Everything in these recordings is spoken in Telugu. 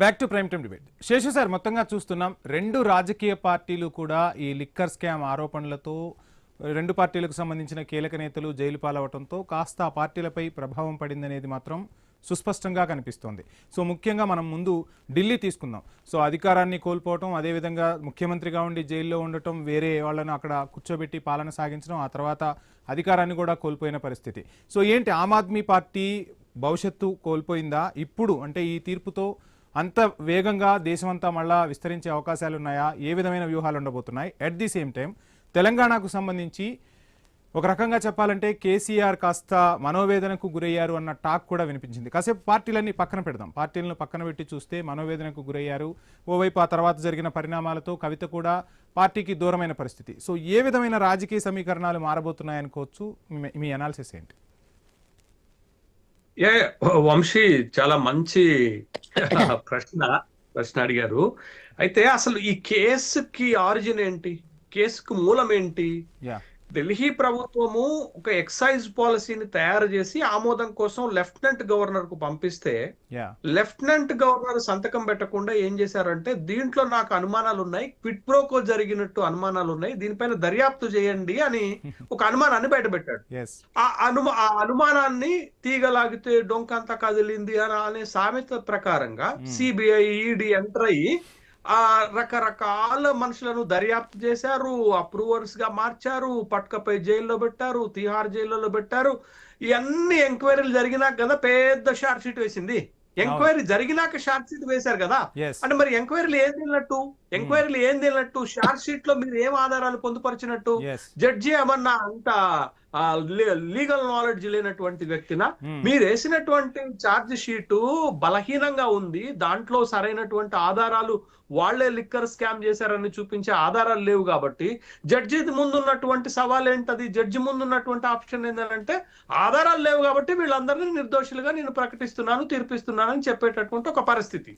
Back to prime time debate. Seshu sir, మొత్తంగా చూస్తున్నాం రెండు రాజకీయ పార్టీలు కూడా ఈ లిక్కర్ స్కామ్ ఆరోపణలతో రెండు పార్టీలకు సంబంధించిన కీలక నేతలు జైలు పాలవటంతో కాస్త ఆ పార్టీలపై ప్రభావం పడిందనేది మాత్రం సుస్పష్టంగా కనిపిస్తోంది. సో ముఖ్యంగా మనం ముందు ఢిల్లీ తీసుకుందాం. సో అధికారాన్ని కోల్పోవటం, అదేవిధంగా ముఖ్యమంత్రిగా ఉండి జైల్లో ఉండటం, వేరే వాళ్ళను అక్కడ కూర్చోబెట్టి పాలన సాగించడం, ఆ తర్వాత అధికారాన్ని కూడా కోల్పోయిన పరిస్థితి. సో ఏంటి ఆమ్ ఆద్మీ పార్టీ భవిష్యత్తు కోల్పోయిందా ఇప్పుడు? అంటే ఈ తీర్పుతో అంత వేగంగా దేశమంతా మళ్ళా విస్తరించే అవకాశాలు ఉన్నాయా? ఏ విధమైన వ్యూహాలు ఉండబోతున్నాయి? అట్ ది సేమ్ టైం తెలంగాణకు సంబంధించి ఒక రకంగా చెప్పాలంటే కేసీఆర్ కాస్త మనోవేదనకు గురయ్యారు అన్న టాక్ కూడా వినిపించింది. కాసేపు పార్టీలన్నీ పక్కన పెడదాం. పార్టీలను పక్కన పెట్టి చూస్తే మనోవేదనకు గురయ్యారు. ఓవైపు ఆ తర్వాత జరిగిన పరిణామాలతో కవిత కూడా పార్టీకి దూరమైన పరిస్థితి. సో ఏ విధమైన రాజకీయ సమీకరణాలు మారబోతున్నాయనుకోవచ్చు? మీ అనాలిసిస్ ఏంటి? వంశీ చాలా మంచి ప్రశ్న అడిగారు. అయితే అసలు ఈ కేసుకి ఆరిజిన్ ఏంటి, కేసుకు మూలం ఏంటి? ఢిల్లీ ప్రభుత్వము ఒక ఎక్సైజ్ పాలసీని తయారు చేసి ఆమోదం కోసం లెఫ్టినెంట్ గవర్నర్ కు పంపిస్తే లెఫ్టినెంట్ గవర్నర్ సంతకం పెట్టకుండా ఏం చేశారంటే, దీంట్లో నాకు అనుమానాలు ఉన్నాయి, క్విడ్ ప్రోకో జరిగినట్టు అనుమానాలు ఉన్నాయి, దీనిపైన దర్యాప్తు చేయండి అని ఒక అనుమానాన్ని బయటపెట్టాడు. ఆ అనుమానాన్ని తీగలాగితే డొంకంతా కదిలింది అనే సామెత ప్రకారంగా సిబిఐ, ఈడీ ఎంటర్ అయ్యి ఆ రకరకాల మనుషులను దర్యాప్తు చేశారు, అప్రూవర్స్ గా మార్చారు, పట్కపై జైల్లో పెట్టారు, తిహార్ జైల్లో పెట్టారు. ఇవన్నీ ఎంక్వైరీలు జరిగినాక కదా పెద్ద షార్ట్ షీట్ వేసింది. ఎంక్వైరీ జరిగినాక షార్ట్ షీట్ వేశారు కదా. అంటే మరి ఎంక్వైరీలు ఏం తెలినట్టు షార్ట్ షీట్ లో మీరు ఏం ఆధారాలు పొందుపరిచినట్టు? జడ్జి ఏమన్నా అంత లీగల్ నాలెడ్జ్ లేనటువంటి వ్యక్తినా? మీరు వేసినటువంటి ఛార్జ్ షీటు బలహీనంగా ఉంది, దాంట్లో సరైనటువంటి ఆధారాలు వాళ్లే లిక్కర్ స్కామ్ చేశారని చూపించే ఆధారాలు లేవు కాబట్టి జడ్జి ముందున్నటువంటి సవాల్ ఏంటది? జడ్జి ముందున్నటువంటి ఆప్షన్ ఏంటంటే ఆధారాలు లేవు కాబట్టి వీళ్ళందరినీ నిర్దోషులుగా నేను ప్రకటిస్తున్నాను, తీర్పిస్తున్నాను అని చెప్పేటటువంటి ఒక పరిస్థితి.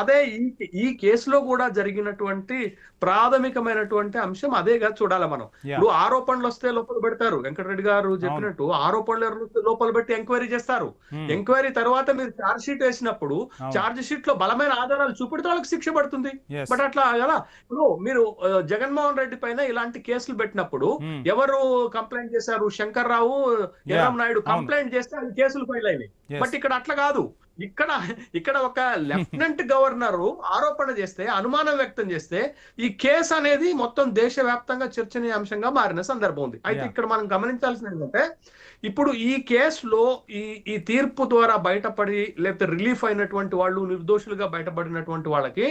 అదే ఈ కేసులో కూడా జరిగినటువంటి ప్రాథమికమైనటువంటి అంశం అదేగా చూడాలి మనం. ఇప్పుడు ఆరోపణలు వస్తే లోపల పెడతారు, వెంకటరెడ్డి గారు చెప్పినట్టు ఆరోపణలు లోపల పెట్టి ఎంక్వైరీ చేస్తారు. ఎంక్వైరీ తర్వాత మీరు ఛార్జ్ షీట్ వేసినప్పుడు ఛార్జ్ షీట్ లో బలమైన ఆధారాలు చూపెడితే వాళ్ళకి శిక్ష పడుతుంది. బట్ అట్లా కదా, ఇప్పుడు మీరు జగన్మోహన్ రెడ్డి పైన ఇలాంటి కేసులు పెట్టినప్పుడు ఎవరు కంప్లైంట్ చేశారు? శంకర్ రావు, ఎర్రం నాయుడు కంప్లైంట్ చేస్తే అది కేసులు ఫైల్ అయినాయి. బట్ ఇక్కడ అట్లా కాదు. ఇక్కడ ఒక లెఫ్టినెంట్ గవర్నర్ ఆరోపణ చేస్తే, అనుమానం వ్యక్తం చేస్తే ఈ కేసు అనేది మొత్తం దేశవ్యాప్తంగా చర్చనీయాంశంగా మారిన సందర్భం ఉంది. అయితే ఇక్కడ మనం గమనించాల్సింది ఏంటంటే, ఇప్పుడు ఈ కేసులో ఈ తీర్పు ద్వారా బయటపడి లేకపోతే రిలీఫ్ అయినటువంటి వాళ్ళు, నిర్దోషులుగా బయటపడినటువంటి వాళ్ళకి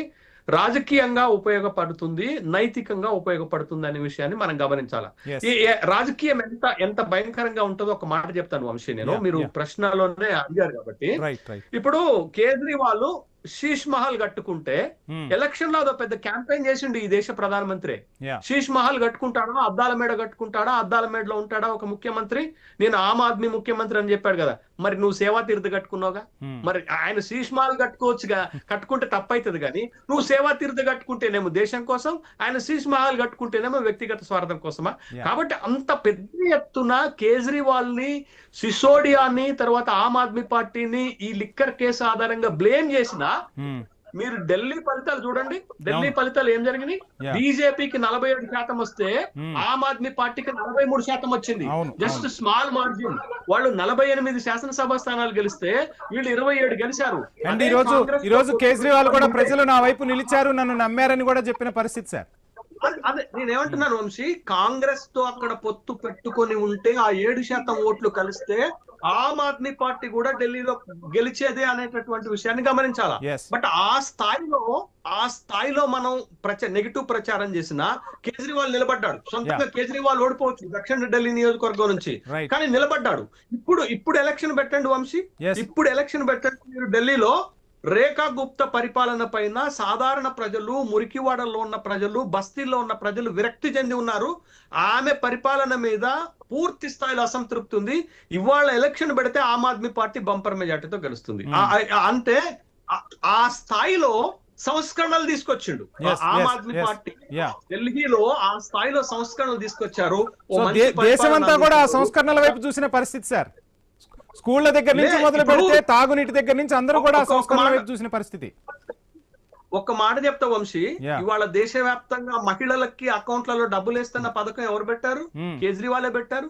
రాజకీయంగా ఉపయోగపడుతుంది, నైతికంగా ఉపయోగపడుతుంది అనే విషయాన్ని మనం గమనించాలి. ఈ రాజకీయం ఎంత భయంకరంగా ఉంటుందో ఒక మాట చెప్తాను వంశీ. నేను మీరు ప్రశ్నలోనే అడిగారు కాబట్టి, ఇప్పుడు కేజ్రీవాల్ శీష్ మహల్ కట్టుకుంటే ఎలక్షన్ లో అదో పెద్ద క్యాంపెయిన్ చేసిండు ఈ దేశ ప్రధానమంత్రి. శీష్ మహల్ కట్టుకుంటాడా, అద్దాల మేడ కట్టుకుంటాడా, అద్దాల మేడలో ఉంటాడా ఒక ముఖ్యమంత్రి? నేను ఆమ్ ఆద్మీ ముఖ్యమంత్రి అని చెప్పాడు కదా. మరి నువ్వు సేవా తీర్థ కట్టుకున్నావుగా, మరి ఆయన శీష్ మహల్ కట్టుకోవచ్చుగా, కట్టుకుంటే తప్పైతుంది. కానీ నువ్వు సేవా తీర్థ కట్టుకుంటేనేమో దేశం కోసం, ఆయన శీష్ మహల్ కట్టుకుంటేనేమో వ్యక్తిగత స్వార్థం కోసమా? కాబట్టి అంత పెద్ద ఎత్తున కేజ్రీవాల్ ని, సిసోడియాని, తర్వాత ఆమ్ ఆద్మీ పార్టీని ఈ లిక్కర్ కేసు ఆధారంగా బ్లేమ్ చేసిన మీరు ఢిల్లీ ఫలితాలు చూడండి. ఢిల్లీ ఫలితాలు ఏం జరిగినాయి? బీజేపీకి 47% వస్తే ఆమ్ ఆద్మీ పార్టీకి 43% వచ్చింది. Just small margin. వాళ్ళు 48 శాసనసభ స్థానాలు గెలిస్తే వీళ్ళు 27 గెలిచారు. అండ్ ఈ రోజు కేజ్రీవాల్ కూడా ప్రజలు నా వైపు నిలిచారు, నన్ను నమ్మారని కూడా చెప్పిన పరిస్థితి సార్. అదే నేనేమంటున్నాను వంశీ, కాంగ్రెస్ తో అక్కడ పొత్తు పెట్టుకొని ఉంటే ఆ 7% ఓట్లు కలిస్తే ఆమ్ ఆద్మీ పార్టీ కూడా ఢిల్లీలో గెలిచేదే అనేటటువంటి విషయాన్ని గమనించాలా. బట్ ఆ స్థాయిలో మనం నెగిటివ్ ప్రచారం చేసిన కేజ్రీవాల్ నిలబడ్డాడు. సొంతంగా కేజ్రీవాల్ ఓడిపోవచ్చు దక్షిణ ఢిల్లీ నియోజకవర్గం నుంచి, కానీ నిలబడ్డాడు. ఇప్పుడు ఎలక్షన్ పెట్టండి వంశీ, ఇప్పుడు ఎలక్షన్ పెట్టండి. మీరు ఢిల్లీలో రేఖా గుప్తా పరిపాలన పైన సాధారణ ప్రజలు, మురికివాడల్లో ఉన్న ప్రజలు, బస్తీల్లో ఉన్న ప్రజలు విరక్తి చెంది ఉన్నారు. ఆమె పరిపాలన మీద పూర్తి స్థాయిలో అసంతృప్తి ఉంది. ఇవాళ ఎలక్షన్ పెడితే ఆమ్ ఆద్మీ పార్టీ బంపర్ మెజార్టీతో గెలుస్తుంది. అంటే ఆ స్థాయిలో సంస్కరణలు తీసుకొచ్చిండు ఆమ్ ఆద్మీ పార్టీ. ఢిల్లీలో ఆ స్థాయిలో సంస్కరణలు తీసుకొచ్చారు. దేశమంతా కూడా సంస్కరణల వైపు చూసిన పరిస్థితి సార్. స్కూళ్ళ దగ్గర నుంచి మొదలు పెడితే తాగునీటి దగ్గర నుంచి అందరూ కూడా సంస్కరణ వైపు చూసిన పరిస్థితి. ఒక్క మాట చెప్తా వంశీ, ఇవాళ దేశవ్యాప్తంగా మహిళలకి అకౌంట్లలో డబ్బులు వేస్తున్న పథకం ఎవరు పెట్టారు? కేజ్రీవాలే పెట్టారు.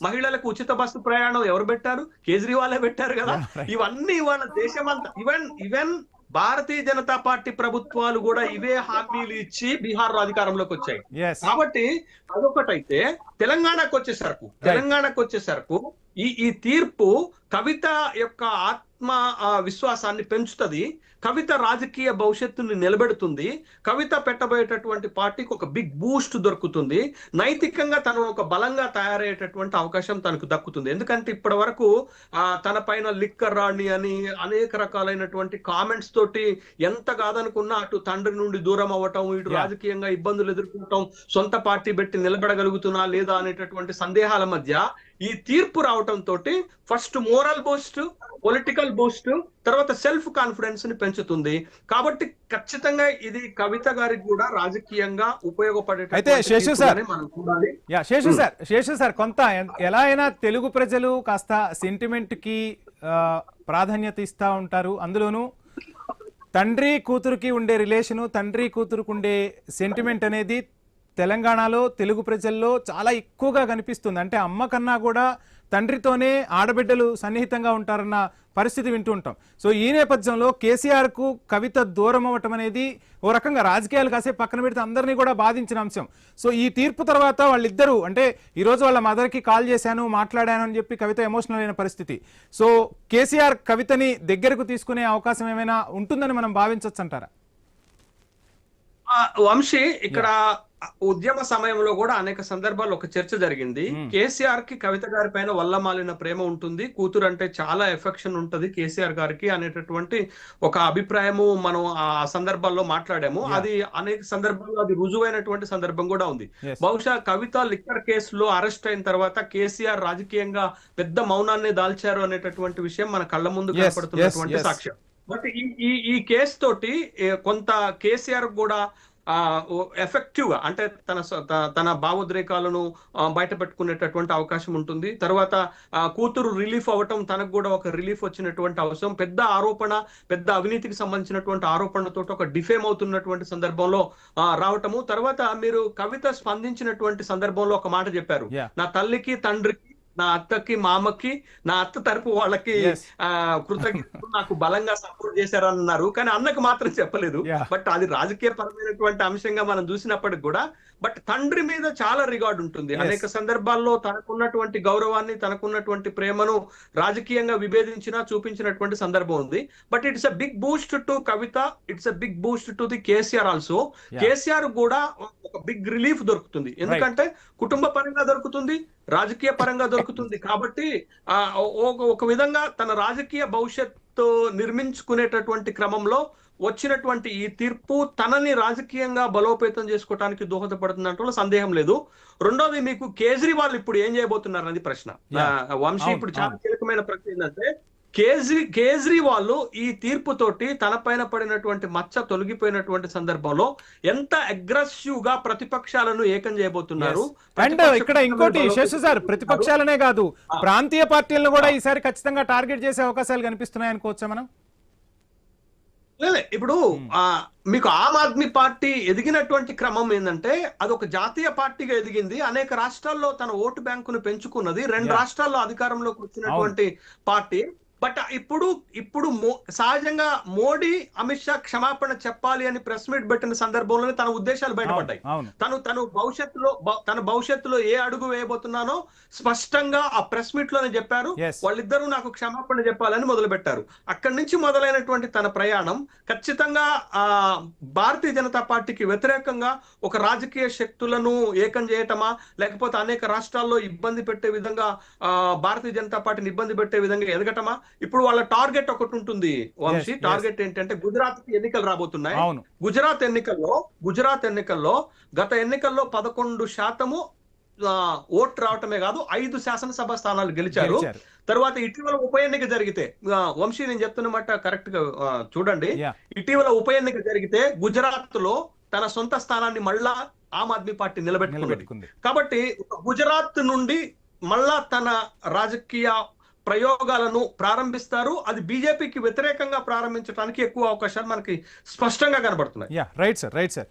మహిళలకు ఉచిత బస్సు ప్రయాణం ఎవరు పెట్టారు? కేజ్రీవాలే పెట్టారు కదా. ఇవన్నీ ఇవాళ దేశమంతా, ఈవెన్ భారతీయ జనతా పార్టీ ప్రభుత్వాలు కూడా ఇవే హామీలు ఇచ్చి బీహార్ లో అధికారంలోకి వచ్చాయి. కాబట్టి అదొకటైతే తెలంగాణకు వచ్చేసరికి ఈ తీర్పు కవిత యొక్క ఆత్మ విశ్వాసాన్ని పెంచుతుంది. కవిత రాజకీయ భవిష్యత్తుని నిలబెడుతుంది. కవిత పెట్టబోయేటటువంటి పార్టీకి ఒక బిగ్ బూస్ట్ దొరుకుతుంది. నైతికంగా తను ఒక బలంగా తయారయ్యేటటువంటి అవకాశం తనకు దక్కుతుంది. ఎందుకంటే ఇప్పటి వరకు తన పైన లిక్కర్ రాణి అని అనేక రకాలైనటువంటి కామెంట్స్ తోటి ఎంత కాదనుకున్నా అటు తండ్రి నుండి దూరం అవ్వటం, ఇటు రాజకీయంగా ఇబ్బందులు ఎదుర్కొనటం, సొంత పార్టీ పెట్టి నిలబడగలుగుతున్నా లేదా అనేటటువంటి సందేహాల మధ్య ఈ తీర్పు రావటం తోటి first moral Boost, political Boost, తర్వాత సెల్ఫ్ కాన్ఫిడెన్స్ ని పెంచుతుంది. కాబట్టి ఖచ్చితంగా ఇది కవిత గారికి కూడా రాజకీయంగా ఉపయోగపడే. అయితే శేషు సార్ కొంత ఎలా అయినా తెలుగు ప్రజలు కాస్త సెంటిమెంట్ కి ప్రాధాన్యత ఇస్తా ఉంటారు. అందులోనూ తండ్రి కూతురుకి ఉండే రిలేషను, తండ్రి కూతురుకు ఉండే సెంటిమెంట్ అనేది తెలంగాణలో తెలుగు ప్రజల్లో చాలా ఎక్కువగా కనిపిస్తుంది. అంటే అమ్మ కన్నా కూడా తండ్రితోనే ఆడబిడ్డలు సన్నిహితంగా ఉంటారన్న పరిస్థితి వింటూ ఉంటాం. సో ఈ నేపథ్యంలో కేసీఆర్కు కవిత దూరం అవ్వటం అనేది ఓ రకంగా రాజకీయాలు కాసేపు పక్కన పెడితే అందరినీ కూడా బాధించిన అంశం. సో ఈ తీర్పు తర్వాత వాళ్ళిద్దరూ, అంటే ఈరోజు వాళ్ళ మదర్కి కాల్ చేశాను, మాట్లాడాను అని చెప్పి కవిత ఎమోషనల్ అయిన పరిస్థితి. సో కేసీఆర్ కవితని దగ్గరకు తీసుకునే అవకాశం ఏమైనా ఉంటుందని మనం భావించవచ్చు అంటారా? వంశీ, ఇక్కడ ఉద్యమ సమయంలో కూడా అనేక సందర్భాల్లో ఒక చర్చ జరిగింది. కేసీఆర్ కి కవిత గారి పైన వల్లమాలిన ప్రేమ ఉంటుంది, కూతురు అంటే చాలా ఎఫెక్షన్ ఉంటది కేసీఆర్ గారికి అనేటటువంటి ఒక అభిప్రాయము మనం ఆ సందర్భాల్లో మాట్లాడాము. అది అనేక సందర్భాల్లో అది రుజువైనటువంటి సందర్భం కూడా ఉంది. బహుశా కవిత లిక్కర్ కేసులో అరెస్ట్ అయిన తర్వాత కేసీఆర్ రాజకీయంగా పెద్ద మౌనాన్ని దాల్చారు అనేటటువంటి విషయం మన కళ్ళ ముందు కనపడుతున్నటువంటి సాక్ష్యం. బట్ ఈ కేసు తోటి కొంత కేసీఆర్ కూడా ఎఫెక్టివ్ గా, అంటే తన భావోద్రేకాలను బయట పెట్టుకునేటటువంటి అవకాశం ఉంటుంది. తర్వాత కూతురు రిలీఫ్ అవ్వటం, తనకు కూడా ఒక రిలీఫ్ వచ్చినటువంటి అవసరం. పెద్ద ఆరోపణ, పెద్ద అవినీతికి సంబంధించినటువంటి ఆరోపణలతో ఒక డిఫేమ్ అవుతున్నటువంటి సందర్భంలో రావటము. తర్వాత మీరు కవిత స్పందించినటువంటి సందర్భంలో ఒక మాట చెప్పారు, నా తల్లికి తండ్రికి, నా అత్తకి మామకి, నా అత్త తరపు వాళ్ళకి కృతజ్ఞతలు, నాకు బలంగా సపోర్ట్ చేశారన్నారు. కానీ అన్నకు మాత్రం చెప్పలేదు. బట్ అది రాజకీయ పరమైనటువంటి అంశంగా మనం చూసినప్పటికి కూడా బట్ తండ్రి మీద చాలా రిగార్డ్ ఉంటుంది. అనేక సందర్భాల్లో తనకున్నటువంటి గౌరవాన్ని, తనకున్నటువంటి ప్రేమను రాజకీయంగా విభేదించినా చూపించినటువంటి సందర్భం ఉంది. But it's a big boost to Kavitha, it's a big boost to the KCR also. KCR కూడా ఒక బిగ్ రిలీఫ్ దొరుకుతుంది. ఎందుకంటే కుటుంబ పరంగా దొరుకుతుంది, రాజకీయ పరంగా దొరుకుతుంది. కాబట్టి ఒక విధంగా తన రాజకీయ భవిష్యత్తు నిర్మించుకునేటటువంటి క్రమంలో వచ్చినటువంటి ఈ తీర్పు తనని రాజకీయంగా బలోపేతం చేసుకోవడానికి దోహదపడుతుందంటే సందేహం లేదు. రెండోది, మీకు కేజ్రీవాల్ ఇప్పుడు ఏం చేయబోతున్నారు అనేది ప్రశ్న. వంశీ, ఇప్పుడు చాలా కీలకమైన ప్రశ్న ఏంటంటే కేజ్రీవాల్ ఈ తీర్పు తోటి తన పైన పడినటువంటి మచ్చ తొలగిపోయినటువంటి సందర్భంలో ఎంత అగ్రెసివ్ గా ప్రతిపక్షాలను ఏకం చేయబోతున్నారు. అండ్ ఇక్కడ ఇంకోటి శేషు సార్, ప్రతిపక్షాలనే కాదు ప్రాంతీయ పార్టీలను కూడా ఈసారి ఖచ్చితంగా టార్గెట్ చేసే అవకాశాలు కనిపిస్తున్నాయి అనుకోవచ్చా మనం? ఇప్పుడు మీకు ఆమ్ ఆద్మీ పార్టీ ఎదిగినటువంటి క్రమం ఏంటంటే అది ఒక జాతీయ పార్టీగా ఎదిగింది. అనేక రాష్ట్రాల్లో తన ఓటు బ్యాంకును పెంచుకున్నది. 2 రాష్ట్రాల్లో అధికారంలోకి వచ్చినటువంటి పార్టీ. బట్ ఇప్పుడు సహజంగా మోడీ, అమిత్ షా క్షమాపణ చెప్పాలి అని ప్రెస్ మీట్ పెట్టిన సందర్భంలోనే తన ఉద్దేశాలు బయటపడ్డాయి. తన భవిష్యత్తులో ఏ అడుగు వేయబోతున్నానో స్పష్టంగా ఆ ప్రెస్ మీట్ లోనే చెప్పారు. వాళ్ళిద్దరూ నాకు క్షమాపణ చెప్పాలని మొదలు పెట్టారు. అక్కడి నుంచి మొదలైనటువంటి తన ప్రయాణం ఖచ్చితంగా భారతీయ జనతా పార్టీకి వ్యతిరేకంగా ఒక రాజకీయ శక్తులను ఏకం చేయటమా, లేకపోతే అనేక రాష్ట్రాల్లో ఇబ్బంది పెట్టే విధంగా భారతీయ జనతా పార్టీని ఇబ్బంది పెట్టే విధంగా ఎదగటమా? ఇప్పుడు వాళ్ళ టార్గెట్ ఒకటి ఉంటుంది వంశీ. టార్గెట్ ఏంటంటే గుజరాత్ కి ఎన్నికలు రాబోతున్నాయి. గుజరాత్ ఎన్నికల్లో గత ఎన్నికల్లో 11% ఓటు రావటమే కాదు 5 శాసనసభ స్థానాలు గెలిచారు. తర్వాత ఇటీవల ఉప ఎన్నిక జరిగితే, వంశీ నేను చెప్తున్నమాట కరెక్ట్ గా చూడండి, ఇటీవల ఉప ఎన్నిక జరిగితే గుజరాత్ లో తన సొంత స్థానాన్ని మళ్ళా ఆమ్ ఆద్మీ పార్టీ నిలబెట్టుకుంది. కాబట్టి గుజరాత్ నుండి మళ్ళా తన రాజకీయ ప్రయోగాలను ప్రారంభిస్తారు. అది బీజేపీకి వ్యతిరేకంగా ప్రారంభించడానికి ఎక్కువ అవకాశాలు మనకి స్పష్టంగా కనబడుతున్నాయి. Right sir.